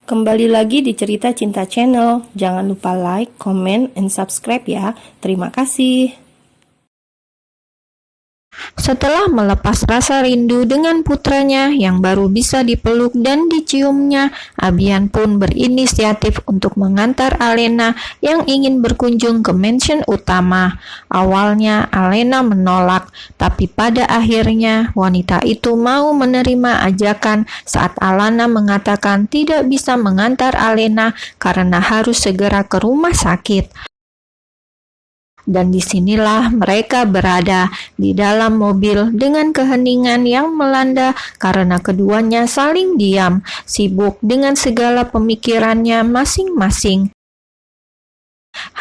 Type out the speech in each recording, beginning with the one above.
Kembali lagi di Cerita Cinta Channel. Jangan lupa like, comment, and subscribe ya. Terima kasih. Setelah melepas rasa rindu dengan putranya yang baru bisa dipeluk dan diciumnya, Abian pun berinisiatif untuk mengantar Alena yang ingin berkunjung ke mansion utama. Awalnya Alena menolak, tapi pada akhirnya wanita itu mau menerima ajakan saat Alena mengatakan tidak bisa mengantar Alena karena harus segera ke rumah sakit. Dan disinilah mereka berada di dalam mobil dengan keheningan yang melanda karena keduanya saling diam, sibuk dengan segala pemikirannya masing-masing.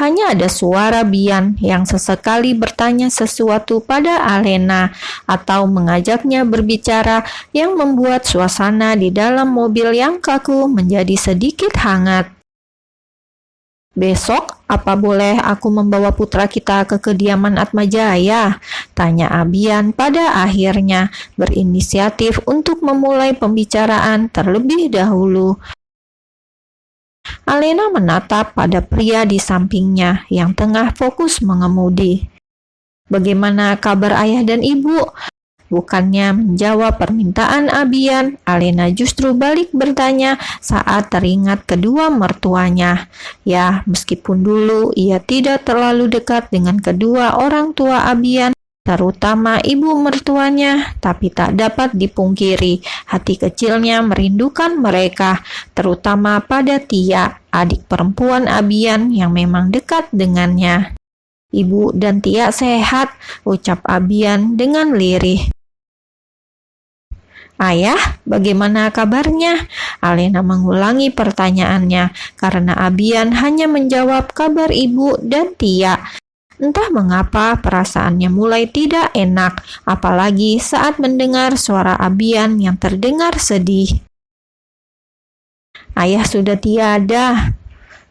Hanya ada suara Bian yang sesekali bertanya sesuatu pada Alena atau mengajaknya berbicara yang membuat suasana di dalam mobil yang kaku menjadi sedikit hangat. "Besok, apa boleh aku membawa putra kita ke kediaman Atmajaya?" tanya Abian pada akhirnya, berinisiatif untuk memulai pembicaraan terlebih dahulu. Alena menatap pada pria di sampingnya yang tengah fokus mengemudi. "Bagaimana kabar ayah dan ibu?" Bukannya menjawab permintaan Abian, Alena justru balik bertanya saat teringat kedua mertuanya. Ya, meskipun dulu ia tidak terlalu dekat dengan kedua orang tua Abian, terutama ibu mertuanya, tapi tak dapat dipungkiri, hati kecilnya merindukan mereka, terutama pada Tia, adik perempuan Abian yang memang dekat dengannya. "Ibu dan Tia sehat," ucap Abian dengan lirih. "Ayah, bagaimana kabarnya?" Alena mengulangi pertanyaannya karena Abian hanya menjawab kabar ibu dan Tia. Entah mengapa perasaannya mulai tidak enak, apalagi saat mendengar suara Abian yang terdengar sedih. "Ayah sudah tiada."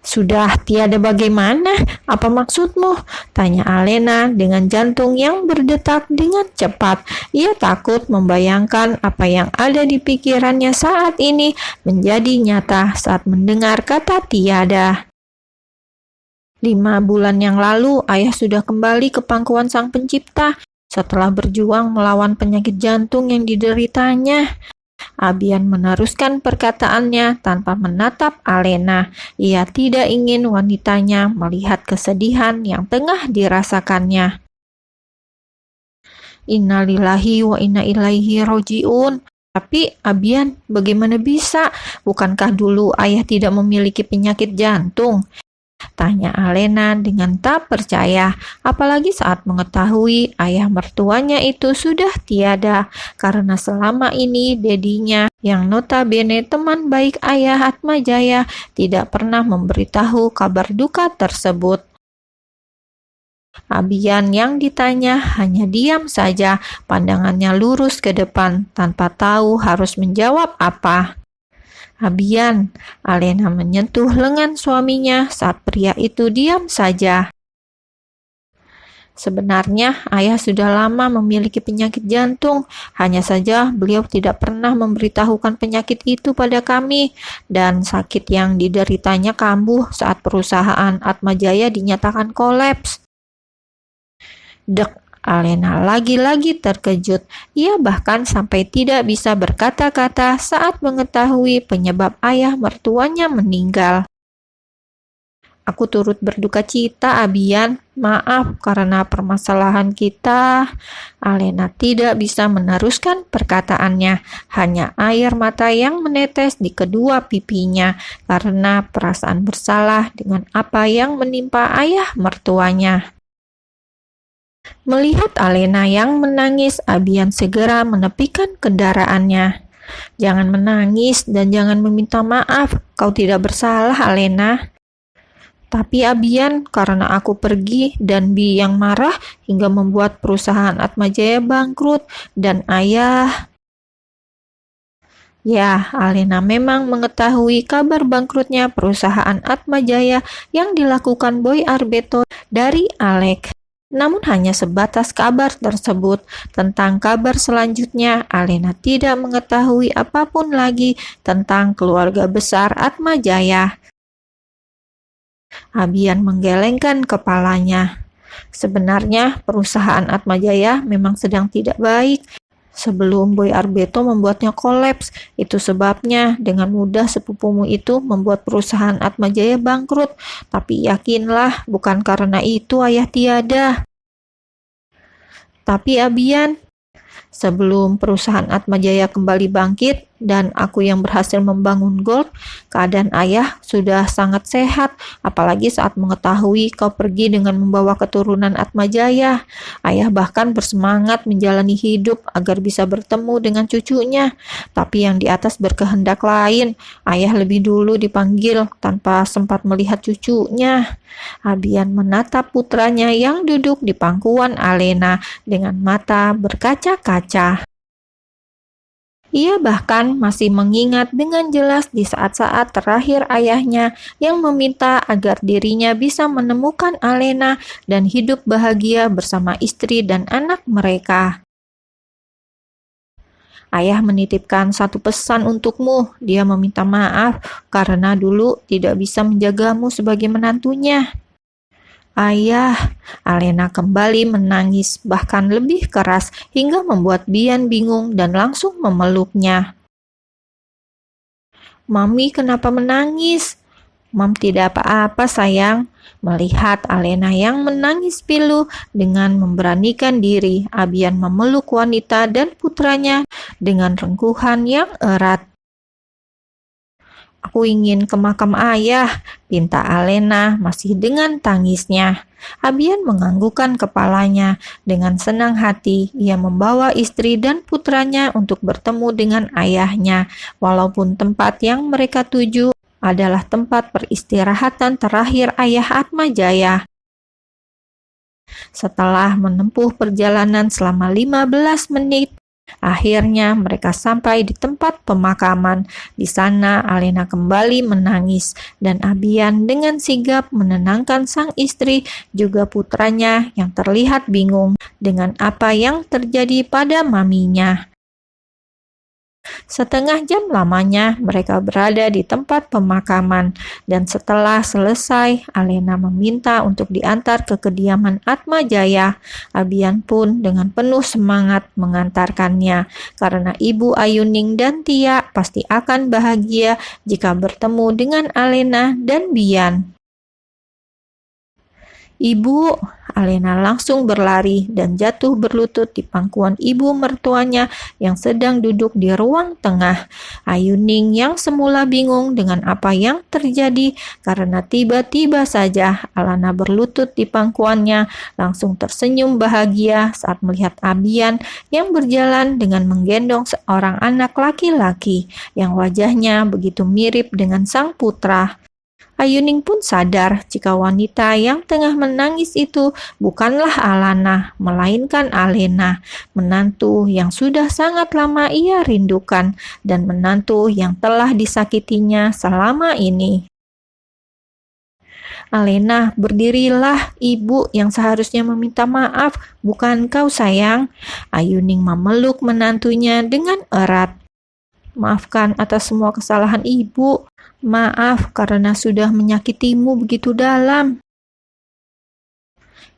"Sudah tiada bagaimana? Apa maksudmu?" tanya Alena dengan jantung yang berdetak dengan cepat. Ia takut membayangkan apa yang ada di pikirannya saat ini menjadi nyata saat mendengar kata tiada. 5 bulan yang lalu, ayah sudah kembali ke pangkuan Sang Pencipta setelah berjuang melawan penyakit jantung yang dideritanya. Abian meneruskan perkataannya tanpa menatap Alena. Ia tidak ingin wanitanya melihat kesedihan yang tengah dirasakannya. "Innalillahi wa inna ilaihi roji'un." "Tapi Abian, bagaimana bisa? Bukankah dulu ayah tidak memiliki penyakit jantung?" tanya Alena dengan tak percaya, apalagi saat mengetahui ayah mertuanya itu sudah tiada, karena selama ini dedinya, yang notabene teman baik ayah Atmajaya, tidak pernah memberitahu kabar duka tersebut. Abian yang ditanya hanya diam saja, pandangannya lurus ke depan, tanpa tahu harus menjawab apa. "Abian," Alena menyentuh lengan suaminya saat pria itu diam saja. "Sebenarnya ayah sudah lama memiliki penyakit jantung, hanya saja beliau tidak pernah memberitahukan penyakit itu pada kami, dan sakit yang dideritanya kambuh saat perusahaan Atmajaya dinyatakan kolaps." Dek, Alena lagi-lagi terkejut. Ia bahkan sampai tidak bisa berkata-kata saat mengetahui penyebab ayah mertuanya meninggal. "Aku turut berduka cita, Abian. Maaf karena permasalahan kita." Alena tidak bisa meneruskan perkataannya. Hanya air mata yang menetes di kedua pipinya karena perasaan bersalah dengan apa yang menimpa ayah mertuanya. Melihat Alena yang menangis, Abian segera menepikan kendaraannya. "Jangan menangis dan jangan meminta maaf. Kau tidak bersalah, Alena." "Tapi Abian, karena aku pergi dan Bi yang marah hingga membuat perusahaan Atmajaya bangkrut dan ayah..." Ya, Alena memang mengetahui kabar bangkrutnya perusahaan Atmajaya yang dilakukan Boy Arbeto dari Alek. Namun hanya sebatas kabar tersebut. Tentang kabar selanjutnya, Alena tidak mengetahui apapun lagi tentang keluarga besar Atmajaya. Abian menggelengkan kepalanya. Sebenarnya perusahaan Atmajaya memang sedang tidak baik. Sebelum Boy Arbeto membuatnya kolaps, itu sebabnya dengan mudah sepupumu itu membuat perusahaan Atmajaya bangkrut. Tapi yakinlah, bukan karena itu ayah tiada. Tapi Abian, sebelum perusahaan Atmajaya kembali bangkit dan aku yang berhasil membangun Gold, keadaan ayah sudah sangat sehat, apalagi saat mengetahui kau pergi dengan membawa keturunan Atmajaya. Ayah bahkan bersemangat menjalani hidup agar bisa bertemu dengan cucunya. Tapi yang di atas berkehendak lain, ayah lebih dulu dipanggil tanpa sempat melihat cucunya. Abian menatap putranya yang duduk di pangkuan Alena dengan mata berkaca-kaca. Ia bahkan masih mengingat dengan jelas di saat-saat terakhir ayahnya yang meminta agar dirinya bisa menemukan Alena dan hidup bahagia bersama istri dan anak mereka. Ayah menitipkan satu pesan untukmu. Dia meminta maaf karena dulu tidak bisa menjagamu sebagai menantunya. Ayah, Alena kembali menangis bahkan lebih keras hingga membuat Bian bingung dan langsung memeluknya. Mami kenapa menangis? Mam tidak apa-apa sayang. Melihat Alena yang menangis pilu dengan memberanikan diri, Abian memeluk wanita dan putranya dengan rengkuhan yang erat. Aku ingin ke makam ayah, pinta Alena masih dengan tangisnya. Abian menganggukkan kepalanya. Dengan senang hati, ia membawa istri dan putranya untuk bertemu dengan ayahnya, walaupun tempat yang mereka tuju adalah tempat peristirahatan terakhir ayah Atmajaya. Setelah menempuh perjalanan selama 15 menit, akhirnya mereka sampai di tempat pemakaman. Di sana Alena kembali menangis dan Abian dengan sigap menenangkan sang istri juga putranya yang terlihat bingung dengan apa yang terjadi pada maminya. Setengah jam lamanya mereka berada di tempat pemakaman dan setelah selesai Alena meminta untuk diantar ke kediaman Atmajaya. Abian pun dengan penuh semangat mengantarkannya karena Ibu Ayuning dan Tia pasti akan bahagia jika bertemu dengan Alena dan Bian. Ibu, Alena langsung berlari dan jatuh berlutut di pangkuan ibu mertuanya yang sedang duduk di ruang tengah. Ayuning yang semula bingung dengan apa yang terjadi karena tiba-tiba saja Alena berlutut di pangkuannya langsung tersenyum bahagia saat melihat Abian yang berjalan dengan menggendong seorang anak laki-laki yang wajahnya begitu mirip dengan sang putra. Ayuning pun sadar jika wanita yang tengah menangis itu bukanlah Alana, melainkan Alena, menantu yang sudah sangat lama ia rindukan dan menantu yang telah disakitinya selama ini. Alena, berdirilah, ibu yang seharusnya meminta maaf, bukan kau sayang. Ayuning memeluk menantunya dengan erat. Maafkan atas semua kesalahan ibu. Maaf karena sudah menyakitimu begitu dalam.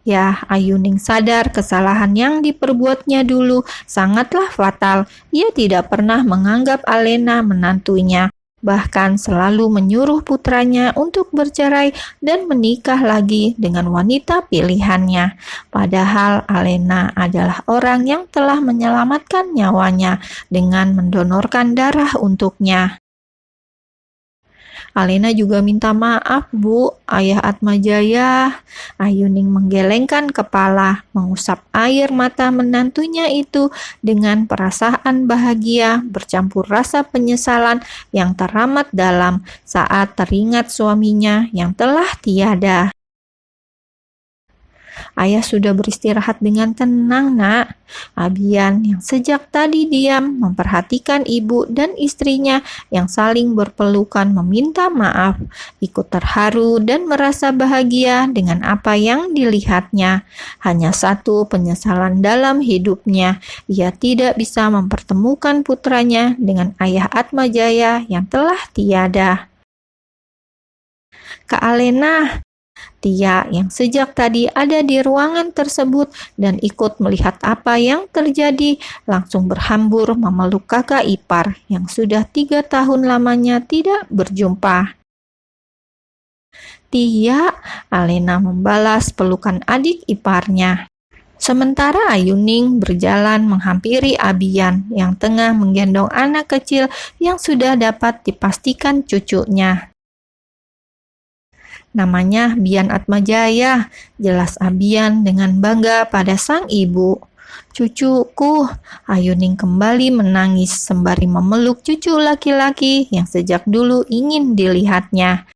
Ya, Ayuning sadar kesalahan yang diperbuatnya dulu sangatlah fatal. Ia tidak pernah menganggap Alena menantunya. Bahkan selalu menyuruh putranya untuk bercerai dan menikah lagi dengan wanita pilihannya. Padahal Alena adalah orang yang telah menyelamatkan nyawanya dengan mendonorkan darah untuknya. Alena juga minta maaf, Bu, ayah Atmajaya. Ayuning menggelengkan kepala, mengusap air mata menantunya itu dengan perasaan bahagia bercampur rasa penyesalan yang teramat dalam saat teringat suaminya yang telah tiada. ayah sudah beristirahat dengan tenang, Nak." Abian yang sejak tadi diam memperhatikan ibu dan istrinya yang saling berpelukan meminta maaf, ikut terharu dan merasa bahagia dengan apa yang dilihatnya. Hanya satu penyesalan dalam hidupnya, ia tidak bisa mempertemukan putranya dengan ayah Atmajaya yang telah tiada. Kak Alena, Tia yang sejak tadi ada di ruangan tersebut dan ikut melihat apa yang terjadi, langsung berhambur memeluk kakak ipar yang sudah 3 tahun lamanya tidak berjumpa. "Tia," Alena membalas pelukan adik iparnya. Sementara Ayuning berjalan menghampiri Abian yang tengah menggendong anak kecil yang sudah dapat dipastikan cucunya. "Namanya Bian Atmajaya," jelas Abian dengan bangga pada sang ibu. "Cucuku," Ayuning kembali menangis sembari memeluk cucu laki-laki yang sejak dulu ingin dilihatnya.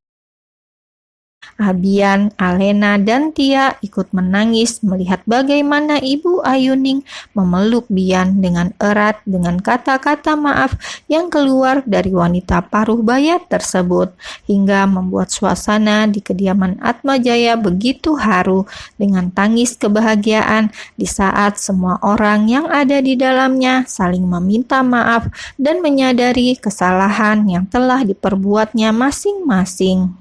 Abian, Alena, dan Tia ikut menangis melihat bagaimana Ibu Ayuning memeluk Bian dengan erat dengan kata-kata maaf yang keluar dari wanita paruh baya tersebut, hingga membuat suasana di kediaman Atmajaya begitu haru dengan tangis kebahagiaan di saat semua orang yang ada di dalamnya saling meminta maaf dan menyadari kesalahan yang telah diperbuatnya masing-masing.